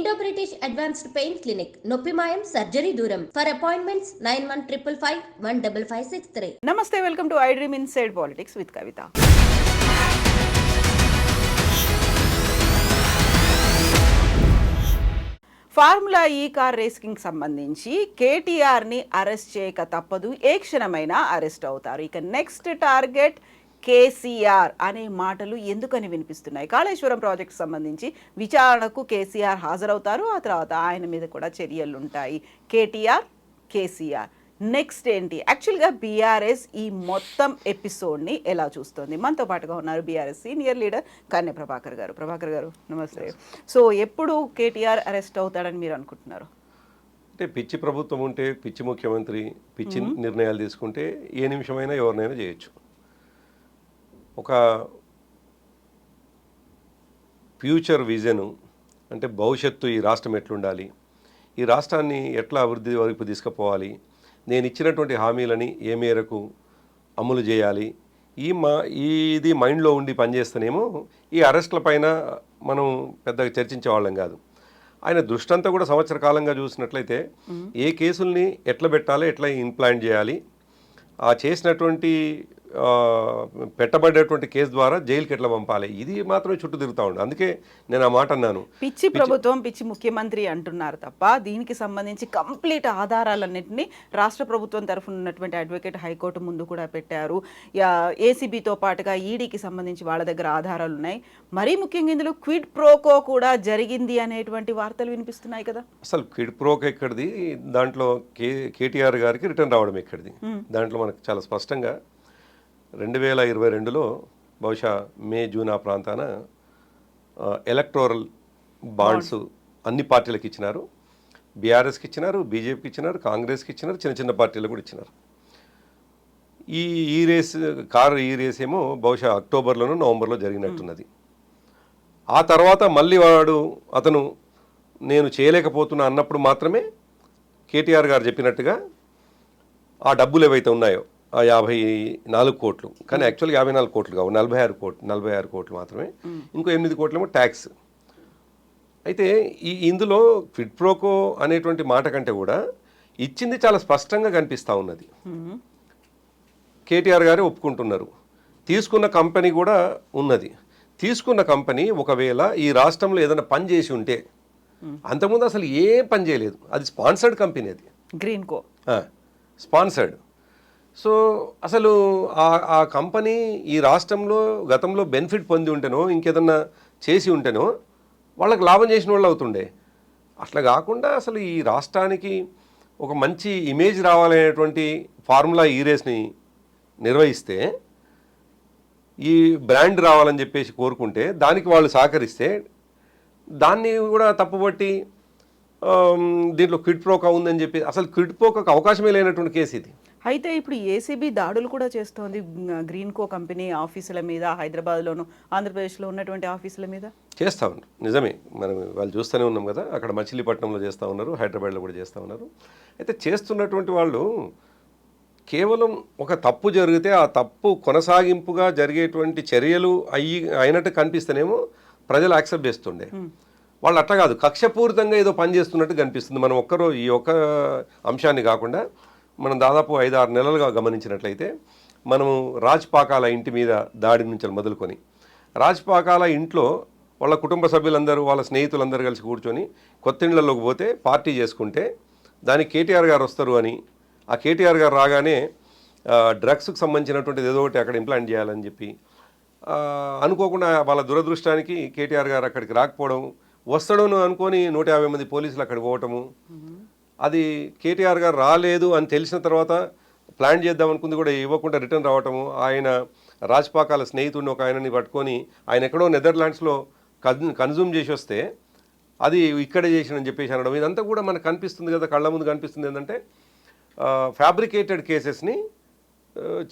Indo British advanced pain clinic నొప్పి మాయం surgery దూరం ఫర్ అపాయింట్మెంట్స్ 9155515563. నమస్తే, welcome to I dream inside politics with Kavitha. Formula ఈ car racing సంబంధించి కేటీఆర్ని అరెస్ట్ చేయక తప్పదు, ఏ క్షణమైనా అరెస్ట్ అవుతారు. ఇక నెక్స్ట్ టార్గెట్ కేసీఆర్ అనే మాటలు ఎందుకని వినిపిస్తున్నాయి? కాళేశ్వరం ప్రాజెక్టు సంబంధించి విచారణకు కేసీఆర్ హాజరవుతారు, ఆ తర్వాత ఆయన మీద కూడా చర్యలు ఉంటాయి. కేసీఆర్ నెక్స్ట్ ఏంటి? యాక్చువల్గా బీఆర్ఎస్ ఈ మొత్తం ఎపిసోడ్ని ఎలా చూస్తుంది? మనతో పాటుగా ఉన్నారు బీఆర్ఎస్ సీనియర్ లీడర్ కన్నె ప్రభాకర్ గారు. ప్రభాకర్ గారు నమస్తే. సో ఎప్పుడు కేటీఆర్ అరెస్ట్ అవుతాడని మీరు అనుకుంటున్నారు? అంటే పిచ్చి ప్రభుత్వం ఉంటే, పిచ్చి ముఖ్యమంత్రి పిచ్చి నిర్ణయాలు తీసుకుంటే ఏ నిమిషమైనా ఎవరినైనా చేయొచ్చు. ఒక ఫ్యూచర్ విజను, అంటే భవిష్యత్తు, ఈ రాష్ట్రం ఎట్లుండాలి, ఈ రాష్ట్రాన్ని ఎట్లా అభివృద్ధి వైపు తీసుకుపోవాలి, నేను ఇచ్చినటువంటి హామీలని ఏ మేరకు అమలు చేయాలి, ఇది మైండ్లో ఉండి పనిచేస్తేనేమో ఈ అరెస్ట్ల పైన మనం పెద్దగా చర్చించే వాళ్ళం కాదు. ఆయన దృష్టి అంతా కూడా సంవత్సర కాలంగా చూసినట్లయితే ఏ కేసుల్ని ఎట్లా పెట్టాలి, ఎట్లా ఇంప్లాంట్ చేయాలి, ఆ చేసినటువంటి పెట్టబడేటువంటి కేసు ద్వారా జైలుకి ఎట్లా పంపాలి, ఇది మాత్రమే చుట్టూ తిరుగుతూ ఉండు. అందుకే నేను ఆ మాట అన్నాను, పిచ్చి ప్రభుత్వం పిచ్చి ముఖ్యమంత్రి అంటున్నారు తప్ప దీనికి సంబంధించి కంప్లీట్ ఆధారాలన్నింటినీ రాష్ట్ర ప్రభుత్వం తరఫున ఉన్నటువంటి అడ్వకేట్ హైకోర్టు ముందు కూడా పెట్టారు. ఏసీబీతో పాటుగా ఈడీకి సంబంధించి వాళ్ళ దగ్గర ఆధారాలు ఉన్నాయి. మరీ ముఖ్యంగా ఇందులో క్విడ్ ప్రోకో కూడా జరిగింది అనేటువంటి వార్తలు వినిపిస్తున్నాయి కదా. అసలు క్విడ్ ప్రోకో ఎక్కడిది, దాంట్లో కేటీఆర్ గారికి రిటర్న్ రావడం ఎక్కడిది? దాంట్లో మనకు చాలా స్పష్టంగా 2022లో బహుశా మే జూన్ ఆ ప్రాంతాన ఎలక్టోరల్ బాండ్స్ అన్ని పార్టీలకు ఇచ్చినారు. బీఆర్ఎస్కి ఇచ్చినారు, బీజేపీకి ఇచ్చినారు, కాంగ్రెస్కి ఇచ్చినారు, చిన్న చిన్న పార్టీలకు కూడా ఇచ్చినారు. ఈ రేస్ ఏమో బహుశా అక్టోబర్లోనో నవంబర్లో జరిగినట్టున్నది. ఆ తర్వాత మళ్ళీ అతను నేను చేయలేకపోతున్నా అన్నప్పుడు మాత్రమే కేటీఆర్ గారు చెప్పినట్టుగా ఆ డబ్బులు ఏవైతే ఉన్నాయో ఆ 54 కోట్లు, కానీ యాక్చువల్గా 54 కోట్లు కావు, 46 కోట్లు మాత్రమే. ఇంకో 8 కోట్లేమో ట్యాక్స్. అయితే ఇందులో క్విడ్ ప్రోకో అనేటువంటి మాట కంటే కూడా ఇచ్చింది చాలా స్పష్టంగా కనిపిస్తూ ఉన్నది. కేటీఆర్ గారే ఒప్పుకుంటున్నారు, తీసుకున్న కంపెనీ కూడా ఉన్నది. తీసుకున్న కంపెనీ ఒకవేళ ఈ రాష్ట్రంలో ఏదైనా పని చేసి ఉంటే, అంతకుముందు అసలు ఏం పని చేయలేదు, అది స్పాన్సర్డ్ కంపెనీ, అది గ్రీన్కో స్పాన్సర్డ్. సో అసలు ఆ కంపెనీ ఈ రాష్ట్రంలో గతంలో బెనిఫిట్ పొంది ఉంటేనో, ఇంకేదన్నా చేసి ఉంటేనో వాళ్ళకి లాభం చేసిన వాళ్ళు అవుతుండే. అట్లా కాకుండా అసలు ఈ రాష్ట్రానికి ఒక మంచి ఇమేజ్ రావాలనేటువంటి ఫార్ములా ఈ రేస్ని నిర్వహిస్తే, ఈ బ్రాండ్ రావాలని చెప్పేసి కోరుకుంటే, దానికి వాళ్ళు సహకరిస్తే దాన్ని కూడా తప్పుబట్టి దీంట్లో క్విడ్ ప్రోకో ఉందని చెప్పి, అసలు క్విడ్ ప్రోకోకు అవకాశమే లేనటువంటి కేసు ఇది. అయితే ఇప్పుడు ఏసీబీ దాడులు కూడా చేస్తోంది గ్రీన్కో కంపెనీ ఆఫీసుల మీద, హైదరాబాద్లోను ఆంధ్రప్రదేశ్లో ఉన్నటువంటి ఆఫీసుల మీద చేస్తూ ఉన్నారు. నిజమే, మనం వాళ్ళు చూస్తూనే ఉన్నాం కదా. అక్కడ మచిలీపట్నంలో చేస్తూ ఉన్నారు, హైదరాబాద్లో కూడా చేస్తూ ఉన్నారు. అయితే చేస్తున్నటువంటి వాళ్ళు కేవలం ఒక తప్పు జరిగితే ఆ తప్పు కొనసాగింపుగా జరిగేటువంటి చర్యలు అయినట్టు కనిపిస్తేనేమో ప్రజలు యాక్సెప్ట్ చేస్తుండే. వాళ్ళు అట్లా కాదు, కక్షపూరితంగా ఏదో పని చేస్తున్నట్టు కనిపిస్తుంది. మనం ఈ ఒక్క అంశాన్ని కాకుండా మనం దాదాపు 5-6 నెలలుగా గమనించినట్లయితే, మనము రాజ్పాకాల ఇంటి మీద దాడి నుంచి మొదలుకొని, రాజ్పాకాల ఇంట్లో వాళ్ళ కుటుంబ సభ్యులందరూ, వాళ్ళ స్నేహితులందరూ కలిసి కూర్చొని కొత్త ఇళ్లలోకి పోతే పార్టీ చేసుకుంటే, దానికి కేటీఆర్ గారు వస్తారు అని, ఆ కేటీఆర్ గారు రాగానే డ్రగ్స్కి సంబంధించినటువంటిది ఏదో ఒకటి అక్కడ ఇంప్లాంట్ చేయాలని చెప్పి అనుకోకుండా, వాళ్ళ దురదృష్టానికి కేటీఆర్ గారు అక్కడికి రాకపోవడం, వస్తాడని అనుకొని 150 మంది పోలీసులు అక్కడికి పోవటము, అది కేటీఆర్ గారు రాలేదు అని తెలిసిన తర్వాత ప్లాన్ చేద్దాం అనుకుంది కూడా ఇవ్వకుండా రిటర్న్ రావటము, ఆయన రాజ్పాకాల స్నేహితుడిని ఒక ఆయనని పట్టుకొని ఆయన ఎక్కడో నెదర్లాండ్స్లో కన్జ్యూమ్ చేసి వస్తే అది ఇక్కడే చేసినని చెప్పేసి అనడం, ఇదంతా కూడా మనకు కనిపిస్తుంది కదా, కళ్ళ ముందు కనిపిస్తుంది. ఏంటంటే ఫ్యాబ్రికేటెడ్ కేసెస్ని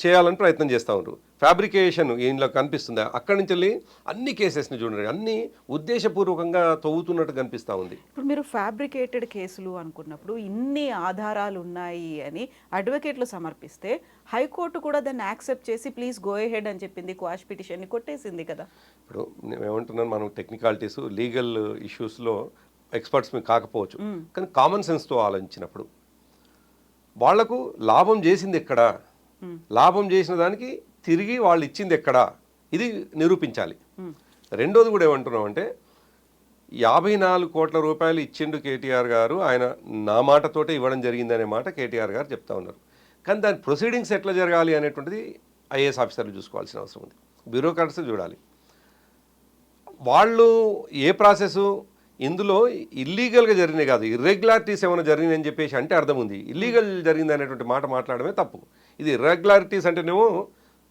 చేయాలని ప్రయత్నం చేస్తూ ఉంటారు. ఫ్యాబ్రికేషన్ ఇంట్లో కనిపిస్తుంది. అక్కడి నుంచి వెళ్ళి అన్ని కేసెస్ని చూడండి, అన్ని ఉద్దేశపూర్వకంగా తవ్వుతున్నట్టు కనిపిస్తూ ఉంది. ఇప్పుడు మీరు ఫ్యాబ్రికేటెడ్ కేసులు అనుకున్నప్పుడు ఇన్ని ఆధారాలు ఉన్నాయి అని అడ్వకేట్లు సమర్పిస్తే హైకోర్టు కూడా దాన్ని యాక్సెప్ట్ చేసి ప్లీజ్ గో హెడ్ అని చెప్పింది, క్వాష్ పిటిషన్ని కొట్టేసింది కదా. ఇప్పుడు నేను ఏమంటున్నాను, మనం టెక్నికాలిటీస్ లీగల్ ఇష్యూస్లో ఎక్స్పర్ట్స్ మీకు కాకపోవచ్చు, కానీ కామన్ సెన్స్తో ఆలోచించినప్పుడు వాళ్లకు లాభం చేసింది ఎక్కడా, లాభం చేసిన దానికి తిరిగి వాళ్ళు ఇచ్చింది ఎక్కడా, ఇది నిరూపించాలి. రెండోది కూడా ఏమంటున్నామంటే 54 కోట్ల రూపాయలు ఇచ్చిండు కేటీఆర్ గారు, ఆయన నా మాటతోటే ఇవ్వడం జరిగిందనే మాట కేటీఆర్ గారు చెప్తా ఉన్నారు. కానీ దాని ప్రొసీడింగ్స్ ఎట్లా జరగాలి అనేటువంటిది ఐఏఎస్ ఆఫీసర్లు చూసుకోవాల్సిన అవసరం ఉంది, బ్యూరోక్రాట్స్ చూడాలి. వాళ్ళు ఏ ప్రాసెస్ ఇందులో ఇల్లీగల్గా జరిగినాయి కాదు, ఇర్రెగ్యులారిటీస్ ఏమైనా జరిగినాయని చెప్పేసి అంటే అర్థం ఉంది. ఇల్లీగల్ జరిగింది అనేటువంటి మాట మాట్లాడమే తప్పు. ఇది ఇర్రెగ్యులారిటీస్ అంటేనేమో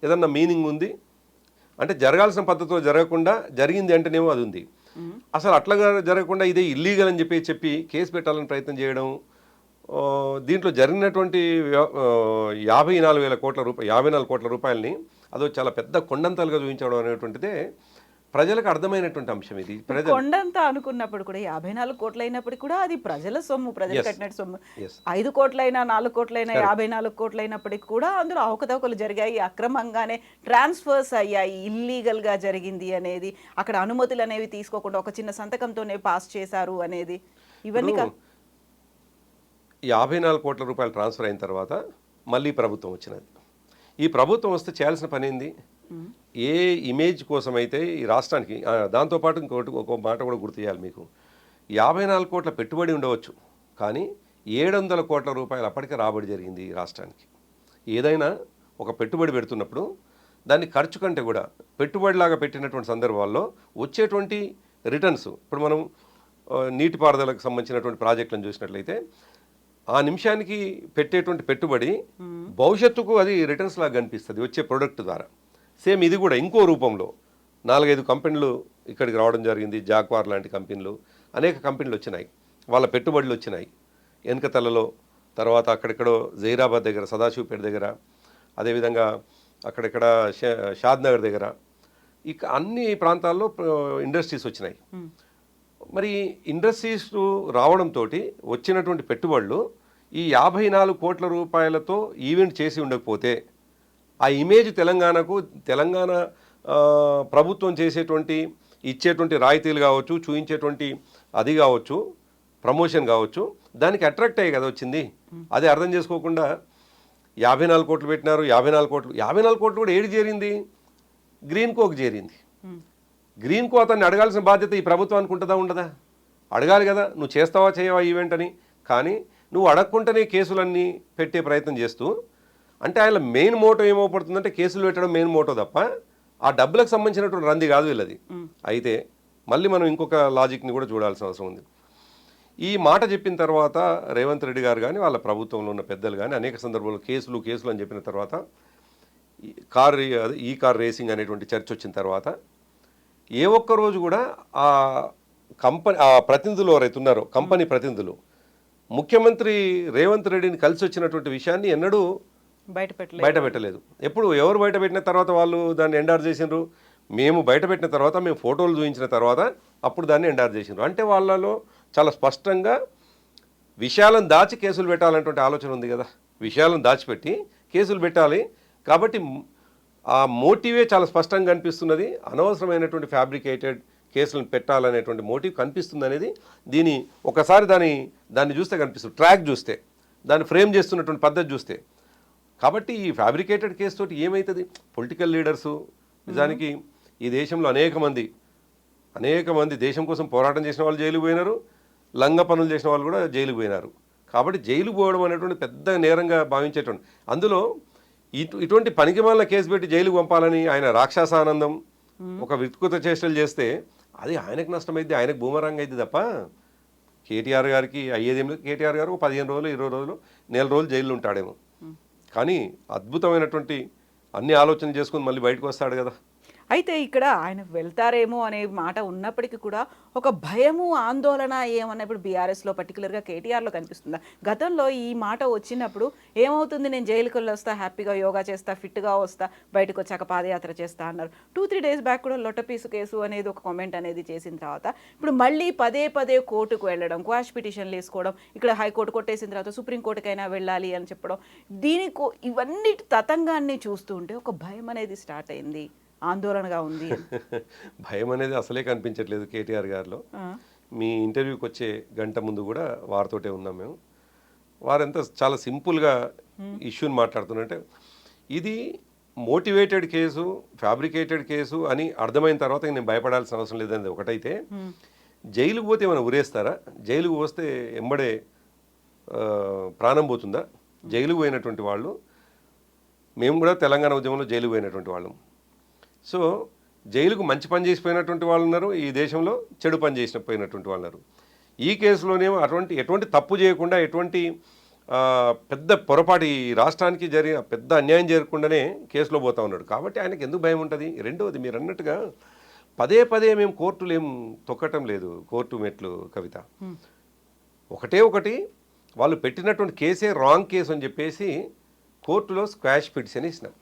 ఏదన్నా మీనింగ్ ఉంది, అంటే జరగాల్సిన పద్ధతిలో జరగకుండా జరిగింది అంటేనేమో అది ఉంది. అసలు అట్లాగా జరగకుండా ఇదే ఇల్లీగల్ అని చెప్పి కేసు పెట్టాలని ప్రయత్నం చేయడం, దీంట్లో జరిగినటువంటి 54 కోట్ల రూపాయలని అదో చాలా పెద్ద కొండంతలుగా చూపించడం అనేటువంటిదే ప్రజలకు అర్థమైనటువంటి అంశం. ఇది కొండంత అనుకున్నప్పుడు కూడా 54 కోట్లు అయినప్పటికీ కూడా అది ప్రజల సొమ్ము, ప్రజలు కట్టినట్టు సొమ్ము. 5 కోట్లైనా 4 కోట్లైనా 54 కోట్లు అయినప్పటికీ కూడా అందులో అవకతవకలు జరిగాయి, అక్రమంగానే ట్రాన్స్ఫర్స్ అయ్యాయి, ఇల్లీగల్గా జరిగింది అనేది, అక్కడ అనుమతులు అనేవి తీసుకోకుండా ఒక చిన్న సంతకంతోనే పాస్ చేశారు అనేది, ఇవన్నీ 54 కోట్ల రూపాయలు ట్రాన్స్ఫర్ అయిన తర్వాత మళ్ళీ ప్రభుత్వం వచ్చినది. ఈ ప్రభుత్వం వస్తే చేయాల్సిన పని ఏంది? ఏ ఇమేజ్ కోసమైతే ఈ రాష్ట్రానికి, దాంతోపాటు ఇంకోటి ఒక మాట కూడా గుర్తు చేయాలి మీకు, 54 కోట్ల పెట్టుబడి ఉండవచ్చు, కానీ 700 కోట్ల రూపాయలు అప్పటికే రాబడి జరిగింది ఈ రాష్ట్రానికి. ఏదైనా ఒక పెట్టుబడి పెడుతున్నప్పుడు దాన్ని ఖర్చు కంటే కూడా పెట్టుబడిలాగా పెట్టినటువంటి సందర్భాల్లో వచ్చేటువంటి రిటర్న్స్, ఇప్పుడు మనం నీటిపారుదలకు సంబంధించినటువంటి ప్రాజెక్టులను చూసినట్లయితే ఆ నిమిషానికి పెట్టేటువంటి పెట్టుబడి భవిష్యత్తుకు అది రిటర్న్స్ లాగా కనిపిస్తుంది వచ్చే ప్రోడక్ట్ ద్వారా. సేమ్ ఇది కూడా ఇంకో రూపంలో 4-5 కంపెనీలు ఇక్కడికి రావడం జరిగింది, జాక్వార్ లాంటి కంపెనీలు, అనేక కంపెనీలు వచ్చినాయి, వాళ్ళ పెట్టుబడులు వచ్చినాయి వెనకతలలో. తర్వాత అక్కడెక్కడో జైరాబాద్ దగ్గర, సదాశివపేట దగ్గర, అదేవిధంగా అక్కడెక్కడ షాద్నగర్ దగ్గర, ఇక అన్ని ప్రాంతాల్లో ఇండస్ట్రీస్ వచ్చినాయి. మరి ఇండస్ట్రీస్ రావడంతో వచ్చినటువంటి పెట్టుబడులు ఈ 54 కోట్ల రూపాయలతో ఈవెంట్ చేసి ఉండకపోతే ఆ ఇమేజ్ తెలంగాణ ప్రభుత్వం చేసేటువంటి ఇచ్చేటువంటి రాయితీలు కావచ్చు, చూపించేటువంటి అది కావచ్చు, ప్రమోషన్ కావచ్చు, దానికి అట్రాక్ట్ అయ్యే కదా వచ్చింది. అదే అర్థం చేసుకోకుండా 54 కోట్లు పెట్టినారు, 54 కోట్లు కూడా ఏడు చేరింది, గ్రీన్ కోకి చేరింది. గ్రీన్ కో అతన్ని అడగాల్సిన బాధ్యత ఈ ప్రభుత్వానికి ఉంటుందా ఉండదా? అడగాలి కదా, నువ్వు చేస్తావా చేయవా ఈవెంట్ అని. కానీ నువ్వు అడగకుండానే కేసులన్నీ పెట్టే ప్రయత్నం చేస్తూ, అంటే ఆయన మెయిన్ మోటో ఏమవుపడుతుందంటే కేసులు పెట్టడం మెయిన్ మోటో తప్ప ఆ డబ్బులకు సంబంధించినటువంటి రంది కాదు వీళ్ళది. అయితే మళ్ళీ మనం ఇంకొక లాజిక్ని కూడా చూడాల్సిన అవసరం ఉంది. ఈ మాట చెప్పిన తర్వాత రేవంత్ రెడ్డి గారు కానీ వాళ్ళ ప్రభుత్వంలో ఉన్న పెద్దలు కానీ అనేక సందర్భాల్లో కేసులు అని చెప్పిన తర్వాత ఈ కార్ రేసింగ్ అనేటువంటి చర్చ వచ్చిన తర్వాత ఏ ఒక్క రోజు కూడా ఆ ప్రతినిధులు ఎవరైతే ఉన్నారో కంపెనీ ప్రతినిధులు ముఖ్యమంత్రి రేవంత్ రెడ్డిని కలిసి వచ్చినటువంటి విషయాన్ని ఎన్నడూ బయట పెట్టలేదు. ఎప్పుడు ఎవరు బయట పెట్టిన తర్వాత వాళ్ళు దాన్ని ఎండార్ చేసినారు, మేము బయట పెట్టిన తర్వాత, మేము ఫోటోలు చూపించిన తర్వాత అప్పుడు దాన్ని ఎండార్ చేసినారు. అంటే వాళ్ళలో చాలా స్పష్టంగా విషయాలను దాచి కేసులు పెట్టాలనేటువంటి ఆలోచన ఉంది కదా, విషయాలను దాచిపెట్టి కేసులు పెట్టాలి. కాబట్టి ఆ మోటివే చాలా స్పష్టంగా కనిపిస్తున్నది. అనవసరమైనటువంటి ఫ్యాబ్రికేటెడ్ కేసులను పెట్టాలనేటువంటి మోటివ్ కనిపిస్తుంది అనేది ఒకసారి దాన్ని చూస్తే కనిపిస్తుంది, ట్రాక్ చూస్తే, దాన్ని ఫ్రేమ్ చేస్తున్నటువంటి పద్ధతి చూస్తే. కాబట్టి ఈ ఫ్యాబ్రికేటెడ్ కేసు తోటి ఏమవుతుంది? పొలిటికల్ లీడర్సు, నిజానికి ఈ దేశంలో అనేక మంది దేశం కోసం పోరాటం చేసిన వాళ్ళు జైలుకు పోయినారు, లంగ పనులు చేసిన వాళ్ళు కూడా జైలుకు పోయినారు. కాబట్టి జైలుకు పోవడం అనేటువంటి పెద్ద నేరంగా భావించేటువంటి, అందులో ఇటువంటి పనికిమాలిన కేసు పెట్టి జైలుకు పంపాలని ఆయన రాక్షసానందం, ఒక వికృత చేష్టలు చేస్తే అది ఆయనకు నష్టమైంది, ఆయనకు బూమరంగ్ అయింది తప్ప కేటీఆర్ గారికి అయ్యేదేం లేదు. కేటీఆర్ గారు 15 రోజులు, 20 రోజులు, నెల రోజులు జైల్లో ఉంటాడేమో, కానీ అద్భుతమైనటువంటి అన్ని ఆలోచనలు చేసుకుని మళ్ళీ బయటకు వస్తాడు కదా. అయితే ఇక్కడ ఆయన వెళ్తారేమో అనే మాట ఉన్నప్పటికీ కూడా ఒక భయము, ఆందోళన ఏమన్నప్పుడు బీఆర్ఎస్లో పర్టికులర్గా కేటీఆర్లో కనిపిస్తుందా? గతంలో ఈ మాట వచ్చినప్పుడు ఏమవుతుంది, నేను జైలుకి వస్తా, హ్యాపీగా యోగా చేస్తా, ఫిట్గా వస్తా, బయటకు వచ్చాక పాదయాత్ర చేస్తా అన్నారు. 2-3 days బ్యాక్ కూడా లొట్టపీసు కేసు అనేది ఒక కామెంట్ అనేది చేసిన తర్వాత ఇప్పుడు మళ్ళీ పదే కోర్టుకు వెళ్ళడం, క్వాష్ పిటిషన్లు వేసుకోవడం, ఇక్కడ హైకోర్టు కొట్టేసిన తర్వాత సుప్రీంకోర్టుకైనా వెళ్ళాలి అని చెప్పడం, ఇవన్నీ తతంగాన్ని చూస్తుంటే ఒక భయం అనేది స్టార్ట్ అయింది, ఆందోళనగా ఉంది. భయం అనేది అసలే కనిపించట్లేదు కేటీఆర్ గారిలో. మీ ఇంటర్వ్యూకి వచ్చే గంట ముందు కూడా వారితోటే ఉన్నాం మేము. వారంతా చాలా సింపుల్గా ఇష్యూని మాట్లాడుతున్నారంటే ఇది మోటివేటెడ్ కేసు, ఫ్యాబ్రికేటెడ్ కేసు అని అర్థమైన తర్వాత నేను భయపడాల్సిన అవసరం లేదని ఒకటైతే, జైలుకు పోతే ఏమైనా ఉరేస్తారా? జైలుకు పోస్తే ఎంబడే ప్రాణం పోతుందా? జైలుకు పోయినటువంటి వాళ్ళు, మేము కూడా తెలంగాణ ఉద్యమంలో జైలుకు పోయినటువంటి వాళ్ళం. సో జైలుకు మంచి పని చేసిపోయినటువంటి వాళ్ళు ఉన్నారు, ఈ దేశంలో చెడు పని పోయినటువంటి వాళ్ళు ఉన్నారు. ఈ కేసులోనేమో ఎటువంటి తప్పు చేయకుండా, ఎటువంటి పెద్ద పొరపాటు ఈ రాష్ట్రానికి జరిగిన పెద్ద అన్యాయం జరగకుండానే కేసులో పోతా ఉన్నాడు. కాబట్టి ఆయనకు ఎందుకు భయం ఉంటుంది? రెండవది, మీరు అన్నట్టుగా పదే పదే మేము కోర్టులు ఏం తొక్కటం లేదు, కోర్టు మెట్లు కవిత. ఒకటి వాళ్ళు పెట్టినటువంటి కేసే రాంగ్ కేసు అని చెప్పేసి కోర్టులో స్క్వాష్ పిటిషన్ ఇచ్చినాం.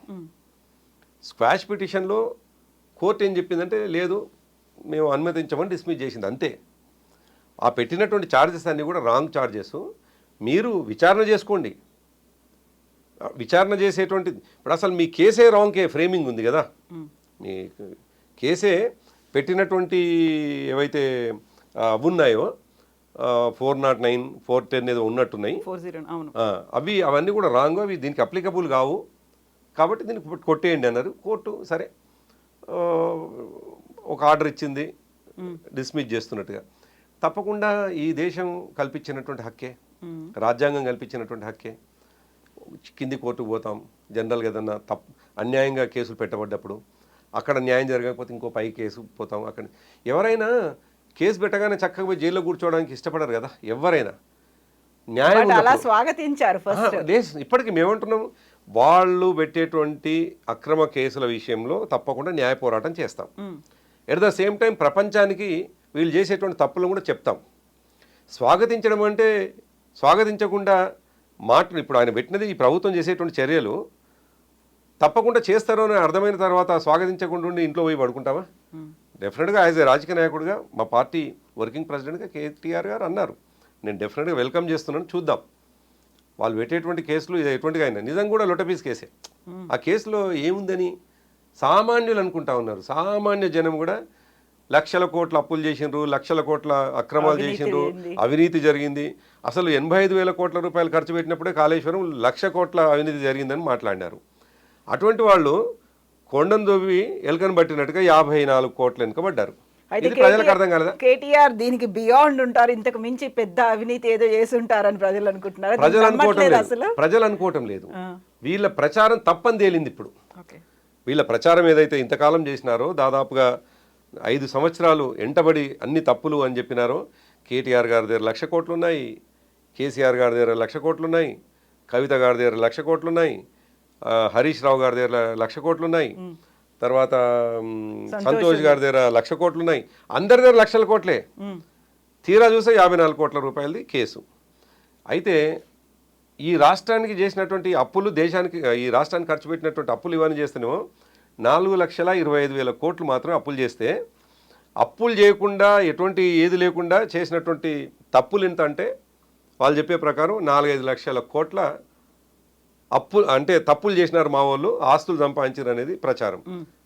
స్క్వాష్ పిటిషన్లో కోర్టు ఏం చెప్పిందంటే, లేదు మేము అనుమతించమని డిస్మిస్ చేసింది, అంతే. ఆ పెట్టినటువంటి ఛార్జెస్ అన్నీ కూడా రాంగ్ ఛార్జెస్, మీరు విచారణ చేసుకోండి. విచారణ చేసేటువంటి, ఇప్పుడు అసలు మీ కేసే రాంగ్ ఫ్రేమింగ్ ఉంది కదా, మీ కేసే పెట్టినటువంటి ఏవైతే ఉన్నాయో 409, 410 ఏదో ఉన్నట్టున్నాయి, అవన్నీ కూడా రాంగ్, అవి దీనికి అప్లికబుల్ కావు, కాబట్టి దీనికి కొట్టేయండి అన్నారు. కోర్టు సరే ఒక ఆర్డర్ ఇచ్చింది డిస్మిస్ చేస్తున్నట్టుగా. తప్పకుండా ఈ దేశం కల్పించినటువంటి హక్కే, రాజ్యాంగం కల్పించినటువంటి హక్కే. కింది కోర్టుకు పోతాం జనరల్గా, ఏదన్నా అన్యాయంగా కేసులు పెట్టబడ్డప్పుడు, అక్కడ న్యాయం జరగకపోతే ఇంకో పై కేసు పోతాం. అక్కడ ఎవరైనా కేసు పెట్టగానే చక్కగా పోయి జైల్లో కూర్చోవడానికి ఇష్టపడరు కదా ఎవరైనా. న్యాయం అలా స్వాగతించారు ఫస్ట్. ఇప్పటికీ మేమంటున్నాం, వాళ్ళు పెట్టేటువంటి అక్రమ కేసుల విషయంలో తప్పకుండా న్యాయ పోరాటం చేస్తాం. ఎట్ ద సేమ్ టైం ప్రపంచానికి వీళ్ళు చేసేటువంటి తప్పులను కూడా చెప్తాం. స్వాగతించడం అంటే స్వాగతించకుండా మాటలు, ఇప్పుడు ఆయన పెట్టినది ఈ ప్రభుత్వం చేసేటువంటి చర్యలు తప్పకుండా చేస్తారో అని అర్థమైన తర్వాత స్వాగతించకుండా ఉండి ఇంట్లో పోయి పడుకుంటావా? డెఫినెట్గా యాజ్ ఏ రాజకీయ నాయకుడిగా, మా పార్టీ వర్కింగ్ ప్రెసిడెంట్గా కేటీఆర్ గారు అన్నారు, నేను డెఫినెట్గా వెల్కమ్ చేస్తున్నాను, చూద్దాం. వాళ్ళు పెట్టేటువంటి కేసులు ఇది ఎటువంటిగా అయినా నిజంగా కూడా లొటపీస్ కేసే. ఆ కేసులో ఏముందని సామాన్యులు అనుకుంటా ఉన్నారు. సామాన్య జనం కూడా లక్షల కోట్ల అప్పులు చేసిండ్రు, లక్షల కోట్ల అక్రమాలు చేసిండ్రు, అవినీతి జరిగింది. అసలు 85,000 కోట్ల రూపాయలు ఖర్చు పెట్టినప్పుడే కాళేశ్వరం 1,00,000 కోట్ల అవినీతి జరిగిందని మాట్లాడినారు. అటువంటి వాళ్ళు కొండను దొవ్వి ఎలుకను పట్టినట్టుగా 54 కోట్ల వెనుకబడ్డారు. ఇది ప్రజలకు అర్థం కాలేదా? కేటీఆర్ దీనికి బియాండ్ ఉంటారు, ఇంతకు మించి పెద్ద అవినీతి ఏదో చేసి ఉంటారని ప్రజలు అనుకుంటున్నారు. ప్రజలు అనుకోవటం లేదు, వీళ్ళ ప్రచారం తప్పని తేలింది. ఇప్పుడు వీళ్ళ ప్రచారం ఏదైతే ఇంతకాలం చేసినారో, దాదాపుగా 5 సంవత్సరాలు ఎంటబడి అన్ని తప్పులు అని చెప్పినారో, కేటీఆర్ గారి దగ్గర 1,00,000 కోట్లు ఉన్నాయి, కేసీఆర్ గారి దగ్గర 1,00,000 కోట్లు ఉన్నాయి, కవిత గారి దగ్గర 1,00,000 కోట్లు ఉన్నాయి, హరీష్ రావు గారి దగ్గర 1,00,000 కోట్లు ఉన్నాయి, తర్వాత సంతోష్ గారి దగ్గర 1,00,000 కోట్లు ఉన్నాయి. అందరి దగ్గర లక్షల కోట్లే. తీరా చూస్తే 54 కోట్ల రూపాయలది కేసు. అయితే ఈ రాష్ట్రానికి చేసినటువంటి అప్పులు, దేశానికి ఈ రాష్ట్రానికి ఖర్చు పెట్టినటువంటి అప్పులు ఇవన్నీ చేస్తేనేమో 4,25,000 కోట్లు మాత్రం అప్పులు చేస్తే, అప్పులు చేయకుండా ఎటువంటి ఏది లేకుండా చేసినటువంటి తప్పులు ఎంత అంటే, వాళ్ళు చెప్పే ప్రకారం 4-5 లక్షల కోట్ల అప్పు అంటే తప్పులు చేసినారు మా వాళ్ళు, ఆస్తులు సంపాదించారు అనేది ప్రచారం.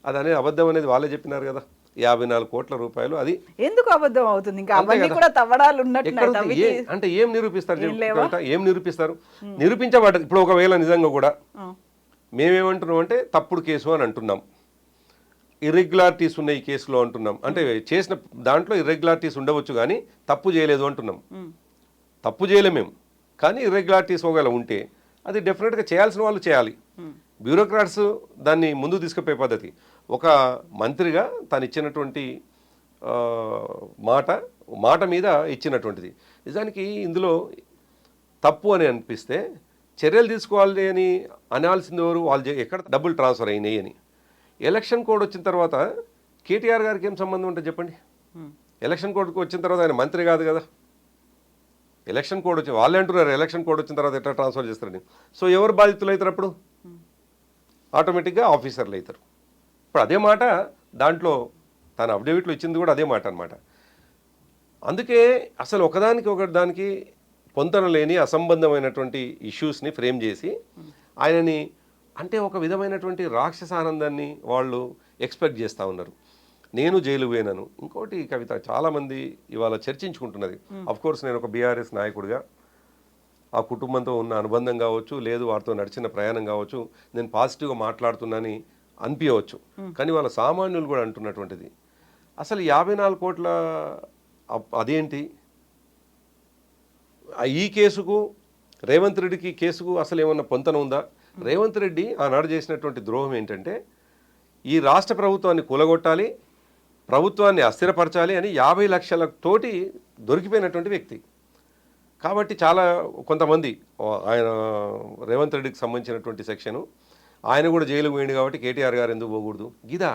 అది అనేది అబద్ధం అనేది వాళ్ళే చెప్పినారు కదా. 54 కోట్ల రూపాయలు, అది ఎందుకు అబద్ధం అవుతుంది? ఇంకా అవన్నీ కూడా తవ్వడాలు ఉన్నట్టు అంటే ఏం నిరూపిస్తారు? ఏం నిరూపిస్తారు? నిరూపించబడ్డది. ఇప్పుడు ఒకవేళ నిజంగా కూడా మేమేమంటున్నాం అంటే తప్పుడు కేసు అని అంటున్నాం, ఇర్రెగ్యులారిటీస్ ఉన్నాయి ఈ కేసులో అంటున్నాం. అంటే చేసిన దాంట్లో ఇర్రెగ్యులారిటీస్ ఉండవచ్చు కానీ తప్పు చేయలేదు అంటున్నాం. తప్పు చేయలేము మేము, కానీ ఇర్రెగ్యులారిటీస్ ఒకవేళ ఉంటే అది డెఫినెట్గా చేయాల్సిన వాళ్ళు చేయాలి. బ్యూరోక్రాట్స్ దాన్ని ముందు తీసుకుపోయే పద్ధతి. ఒక మంత్రిగా తను ఇచ్చినటువంటి మాట మీద ఇచ్చినటువంటిది. నిజానికి ఇందులో తప్పు అని అనిపిస్తే చర్యలు తీసుకోవాలి అని అనాల్సింది ఎవరు? వాళ్ళు ఎక్కడ డబ్బులు ట్రాన్స్ఫర్ అయినాయి అని. ఎలక్షన్ కోడ్ వచ్చిన తర్వాత కేటీఆర్ గారికి ఏం సంబంధం ఉంటుంది చెప్పండి? ఎలక్షన్ కోడ్కి వచ్చిన తర్వాత ఆయన మంత్రి కాదు కదా. ఎలక్షన్ కోడ్ వచ్చి వాళ్ళే అంటున్నారు ఎలక్షన్ కోడ్ వచ్చిన తర్వాత ఎట్లా ట్రాన్స్ఫర్ చేస్తారని. సో ఎవరు బాధితులు అవుతారు అప్పుడు? ఆటోమేటిక్గా ఆఫీసర్లు అవుతారు. ఇప్పుడు అదే మాట దాంట్లో తన అఫిడవిట్లో ఇచ్చింది కూడా అదే మాట అనమాట. అందుకే అసలు ఒకదానికి పొంతన లేని అసంబంధమైనటువంటి ఇష్యూస్ని ఫ్రేమ్ చేసి ఆయనని అంటే ఒక విధమైనటువంటి రాక్షస ఆనందాన్ని వాళ్ళు ఎక్స్పెక్ట్ చేస్తూ ఉన్నారు. నేను జైలు పోయినాను. ఇంకోటి కవిత చాలామంది ఇవాళ చర్చించుకుంటున్నది. కోర్స్ నేను ఒక బీఆర్ఎస్ నాయకుడిగా ఆ కుటుంబంతో ఉన్న అనుబంధం కావచ్చు, లేదు వారితో నడిచిన ప్రయాణం కావచ్చు, నేను పాజిటివ్గా మాట్లాడుతున్నానని అనిపించవచ్చు. కానీ వాళ్ళ సామాన్యులు కూడా అంటున్నటువంటిది అసలు 54 కోట్ల అదేంటి, ఈ కేసుకు రేవంత్ రెడ్డికి కేసుకు అసలు ఏమన్నా పొంతన ఉందా? రేవంత్ రెడ్డి ఆనాడు చేసినటువంటి ద్రోహం ఏంటంటే ఈ రాష్ట్ర ప్రభుత్వాన్ని కూలగొట్టాలి, ప్రభుత్వాన్ని అస్థిరపరచాలి అని 50 లక్షలతోటి దొరికిపోయినటువంటి వ్యక్తి. కాబట్టి చాలా కొంతమంది ఆయన రేవంత్ రెడ్డికి సంబంధించినటువంటి సెక్షను ఆయన కూడా జైలుకు పోయింది కాబట్టి కేటీఆర్ గారు ఎందుకు పోకూడదు? గిదా